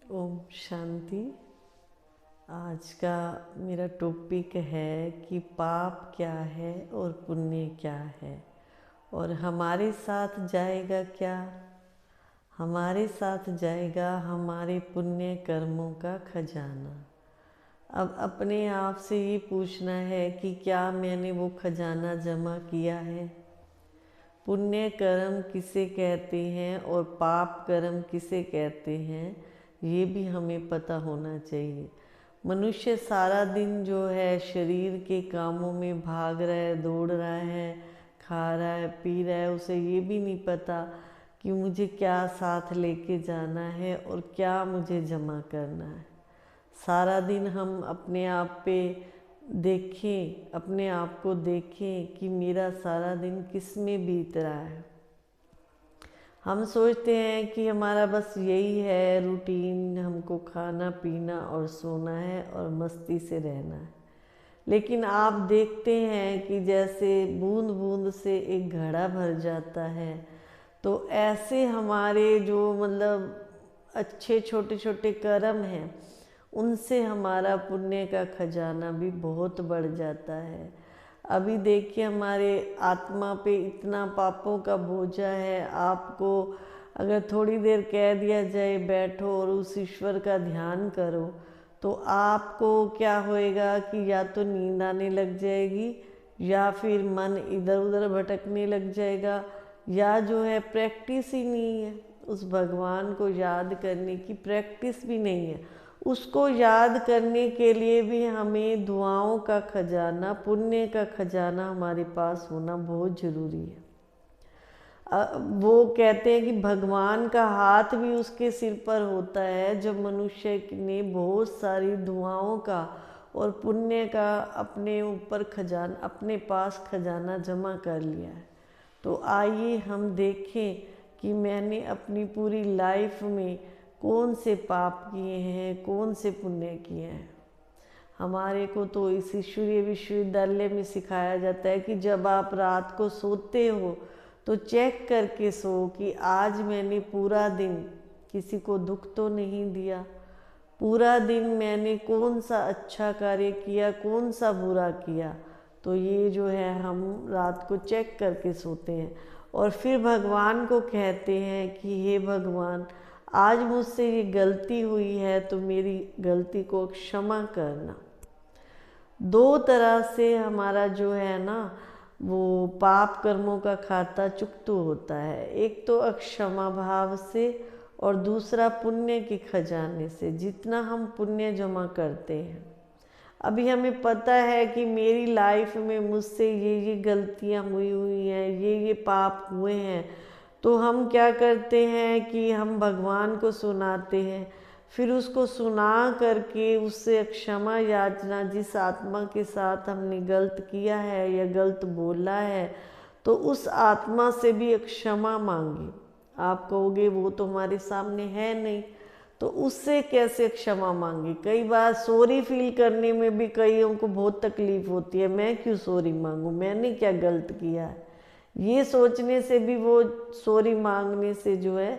ओम शांति। आज का मेरा टॉपिक है कि पाप क्या है और पुण्य क्या है और हमारे साथ जाएगा क्या। हमारे साथ जाएगा हमारे पुण्य कर्मों का खजाना। अब अपने आप से ये पूछना है कि क्या मैंने वो खजाना जमा किया है। पुण्य कर्म किसे कहते हैं और पाप कर्म किसे कहते हैं, ये भी हमें पता होना चाहिए। मनुष्य सारा दिन जो है शरीर के कामों में भाग रहा है, दौड़ रहा है, खा रहा है, पी रहा है, उसे ये भी नहीं पता कि मुझे क्या साथ लेके जाना है और क्या मुझे जमा करना है। सारा दिन हम अपने आप पे देखें, अपने आप को देखें कि मेरा सारा दिन किस में बीत रहा है। हम सोचते हैं कि हमारा बस यही है रूटीन, हमको खाना पीना और सोना है और मस्ती से रहना है। लेकिन आप देखते हैं कि जैसे बूंद बूंद से एक घड़ा भर जाता है, तो ऐसे हमारे जो अच्छे छोटे छोटे कर्म हैं, उनसे हमारा पुण्य का खजाना भी बहुत बढ़ जाता है। अभी देखिए हमारे आत्मा पे इतना पापों का बोझा है। आपको अगर थोड़ी देर कह दिया जाए बैठो और उस ईश्वर का ध्यान करो, तो आपको क्या होएगा कि या तो नींद आने लग जाएगी, या फिर मन इधर उधर भटकने लग जाएगा, या जो है प्रैक्टिस ही नहीं है। उस भगवान को याद करने की प्रैक्टिस भी नहीं है। उसको याद करने के लिए भी हमें दुआओं का खजाना, पुण्य का खजाना हमारे पास होना बहुत ज़रूरी है। वो कहते हैं कि भगवान का हाथ भी उसके सिर पर होता है जब मनुष्य ने बहुत सारी दुआओं का और पुण्य का अपने ऊपर खजाना, अपने पास खजाना जमा कर लिया है। तो आइए हम देखें कि मैंने अपनी पूरी लाइफ में कौन से पाप किए हैं, कौन से पुण्य किए हैं। हमारे को तो इस ईश्वरीय विश्वविद्यालय में सिखाया जाता है कि जब आप रात को सोते हो तो चेक करके सो कि आज मैंने पूरा दिन किसी को दुख तो नहीं दिया, पूरा दिन मैंने कौन सा अच्छा कार्य किया, कौन सा बुरा किया। तो ये जो है हम रात को चेक करके सोते हैं और फिर भगवान को कहते हैं कि हे भगवान, आज मुझसे ये गलती हुई है तो मेरी गलती को क्षमा करना। दो तरह से हमारा जो है ना वो पाप कर्मों का खाता चुकतू होता है। एक तो अक्षमा भाव से और दूसरा पुण्य के खजाने से, जितना हम पुण्य जमा करते हैं। अभी हमें पता है कि मेरी लाइफ में मुझसे ये गलतियाँ हुई हैं, ये पाप हुए हैं, तो हम क्या करते हैं कि हम भगवान को सुनाते हैं। फिर उसको सुना करके उससे क्षमा याचना, जिस आत्मा के साथ हमने गलत किया है या गलत बोला है, तो उस आत्मा से भी क्षमा मांगी। आप कहोगे वो तो हमारे सामने है नहीं, तो उससे कैसे क्षमा मांगे। कई बार सॉरी फील करने में भी कईयों को बहुत तकलीफ होती है, मैं क्यों सॉरी मांगूं, मैंने क्या गलत किया है। ये सोचने से भी वो सॉरी मांगने से जो है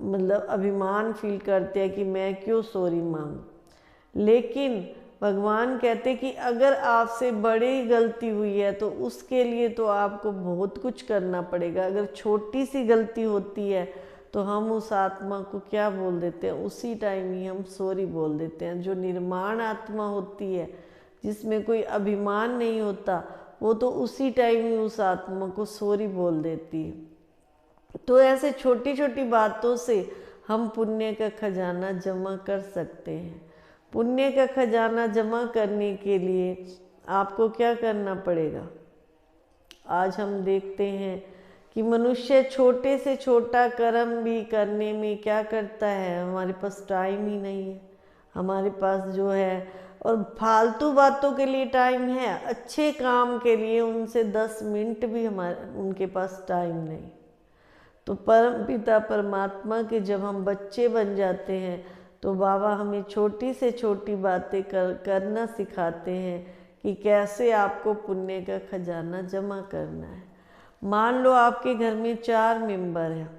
अभिमान फील करते हैं कि मैं क्यों सॉरी मांगूं। लेकिन भगवान कहते कि अगर आपसे बड़ी गलती हुई है तो उसके लिए तो आपको बहुत कुछ करना पड़ेगा। अगर छोटी सी गलती होती है तो हम उस आत्मा को क्या बोल देते हैं, उसी टाइम ही हम सॉरी बोल देते हैं। जो निर्माण आत्मा होती है, जिसमें कोई अभिमान नहीं होता, वो तो उसी टाइम ही उस आत्मा को सॉरी बोल देती है। तो ऐसे छोटी छोटी बातों से हम पुण्य का खजाना जमा कर सकते हैं। पुण्य का खजाना जमा करने के लिए आपको क्या करना पड़ेगा। आज हम देखते हैं कि मनुष्य छोटे से छोटा कर्म भी करने में क्या करता है, हमारे पास टाइम ही नहीं है। हमारे पास जो है और फालतू बातों के लिए टाइम है, अच्छे काम के लिए उनसे 10 मिनट भी उनके पास टाइम नहीं। तो परम पिता परमात्मा के जब हम बच्चे बन जाते हैं तो बाबा हमें छोटी से छोटी बातें करना सिखाते हैं कि कैसे आपको पुण्य का खजाना जमा करना है। मान लो आपके घर में 4 मेंबर हैं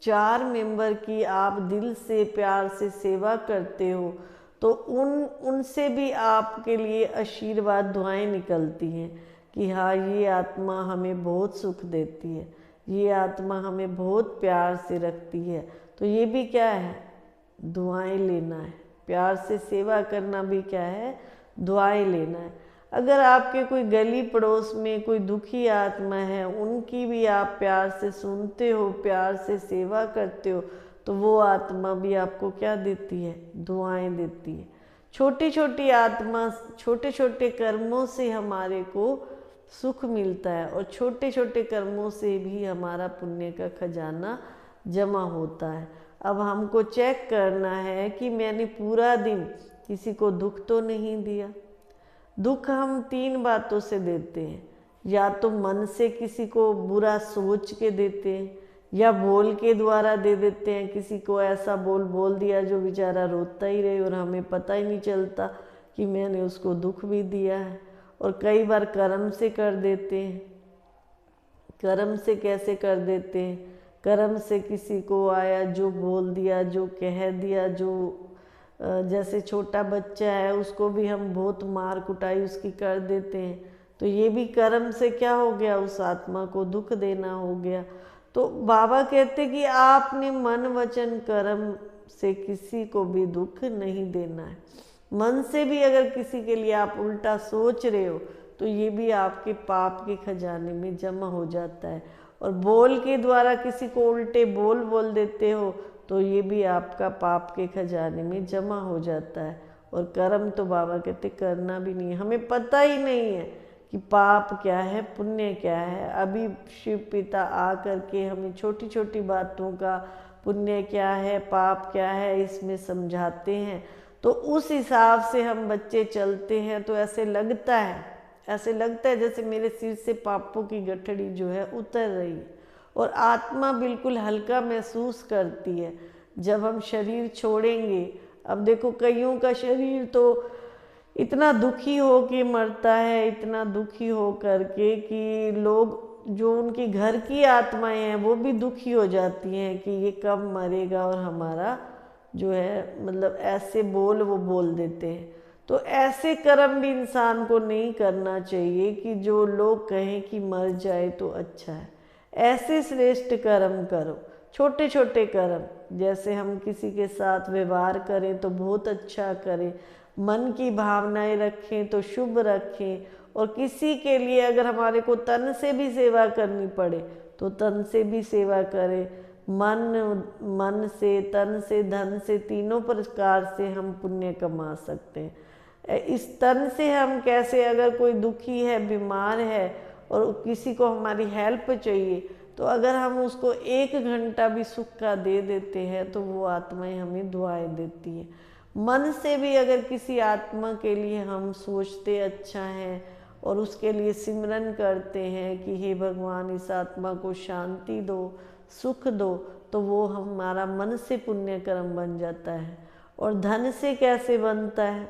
4 मेंबर की आप दिल से प्यार से सेवा करते हो तो उनसे भी आपके लिए आशीर्वाद दुआएं निकलती हैं कि हाँ, ये आत्मा हमें बहुत सुख देती है, ये आत्मा हमें बहुत प्यार से रखती है। तो ये भी क्या है, दुआएं लेना है। प्यार से सेवा करना भी क्या है, दुआएं लेना है। अगर आपके कोई गली पड़ोस में कोई दुखी आत्मा है, उनकी भी आप प्यार से सुनते हो, प्यार से सेवा करते हो, तो वो आत्मा भी आपको क्या देती है, दुआएं देती है। छोटी छोटी आत्मा, छोटे छोटे कर्मों से हमारे को सुख मिलता है और छोटे छोटे कर्मों से भी हमारा पुण्य का खजाना जमा होता है। अब हमको चेक करना है कि मैंने पूरा दिन किसी को दुख तो नहीं दिया। दुख हम 3 बातों से देते हैं, या तो मन से किसी को बुरा सोच के देते हैं, या बोल के द्वारा दे देते हैं। किसी को ऐसा बोल दिया जो बेचारा रोता ही रहे और हमें पता ही नहीं चलता कि मैंने उसको दुख भी दिया है। और कई बार कर्म से कर देते हैं। कर्म से कैसे कर देते हैं, कर्म से किसी को आया जो बोल दिया, जो कह दिया, जो जैसे छोटा बच्चा है उसको भी हम बहुत मार कुटाई उसकी कर देते हैं, तो ये भी कर्म से क्या हो गया, उस आत्मा को दुख देना हो गया। तो बाबा कहते कि आपने मन वचन कर्म से किसी को भी दुख नहीं देना है। मन से भी अगर किसी के लिए आप उल्टा सोच रहे हो तो ये भी आपके पाप के खजाने में जमा हो जाता है। और बोल के द्वारा किसी को उल्टे बोल देते हो तो ये भी आपका पाप के खजाने में जमा हो जाता है। और कर्म तो बाबा कहते करना भी नहीं है, हमें पता ही नहीं है कि पाप क्या है, पुण्य क्या है। अभी शिव पिता आ करके हमें छोटी छोटी बातों का पुण्य क्या है, पाप क्या है, इसमें समझाते हैं। तो उस हिसाब से हम बच्चे चलते हैं तो ऐसे लगता है जैसे मेरे सिर से पापों की गठड़ी जो है उतर रही है और आत्मा बिल्कुल हल्का महसूस करती है जब हम शरीर छोड़ेंगे। अब देखो कईयों का शरीर तो इतना दुखी हो के मरता है, इतना दुखी हो करके कि लोग जो उनकी घर की आत्माएं हैं वो भी दुखी हो जाती हैं कि ये कब मरेगा, और हमारा जो है मतलब ऐसे वो बोल देते हैं। तो ऐसे कर्म भी इंसान को नहीं करना चाहिए कि जो लोग कहें कि मर जाए तो अच्छा है। ऐसे श्रेष्ठ कर्म करो, छोटे छोटे कर्म, जैसे हम किसी के साथ व्यवहार करें तो बहुत अच्छा करें, मन की भावनाएं रखें तो शुभ रखें। और किसी के लिए अगर हमारे को तन से भी सेवा करनी पड़े तो तन से भी सेवा करें। मन से, तन से, धन से, तीनों प्रकार से हम पुण्य कमा सकते हैं। इस तन से हम कैसे, अगर कोई दुखी है, बीमार है और किसी को हमारी हेल्प चाहिए तो अगर हम उसको 1 घंटा भी सुख का दे देते हैं तो वो आत्माएं हमें दुआएं देती हैं। मन से भी अगर किसी आत्मा के लिए हम सोचते अच्छा है और उसके लिए सिमरन करते हैं कि हे भगवान इस आत्मा को शांति दो, सुख दो, तो वो हमारा मन से पुण्य कर्म बन जाता है। और धन से कैसे बनता है,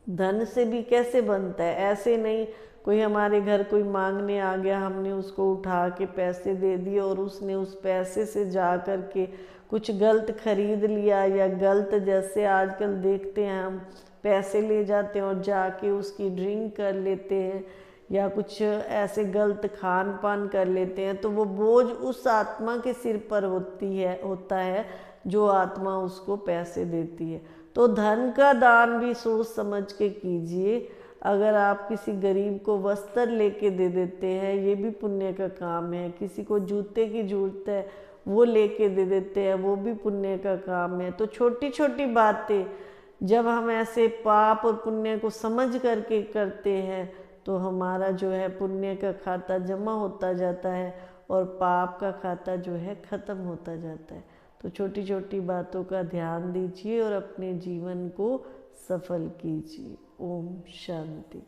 धन से भी कैसे बनता है, ऐसे नहीं कोई हमारे घर कोई मांगने आ गया, हमने उसको उठा के पैसे दे दिए और उसने उस पैसे से जा कर के कुछ गलत खरीद लिया, या गलत जैसे आजकल देखते हैं हम पैसे ले जाते हैं और जाके उसकी ड्रिंक कर लेते हैं या कुछ ऐसे गलत खान पान कर लेते हैं, तो वो बोझ उस आत्मा के सिर पर होता है जो आत्मा उसको पैसे देती है। तो धन का दान भी सोच समझ के कीजिए। अगर आप किसी गरीब को वस्त्र लेके दे देते हैं ये भी पुण्य का काम है। किसी को जूते की जरूरत है वो लेके दे देते हैं, वो भी पुण्य का काम है। तो छोटी छोटी बातें जब हम ऐसे पाप और पुण्य को समझ करके करते हैं तो हमारा जो है पुण्य का खाता जमा होता जाता है और पाप का खाता जो है ख़त्म होता जाता है। तो छोटी छोटी बातों का ध्यान दीजिए और अपने जीवन को सफल कीजिए। ओम शांति।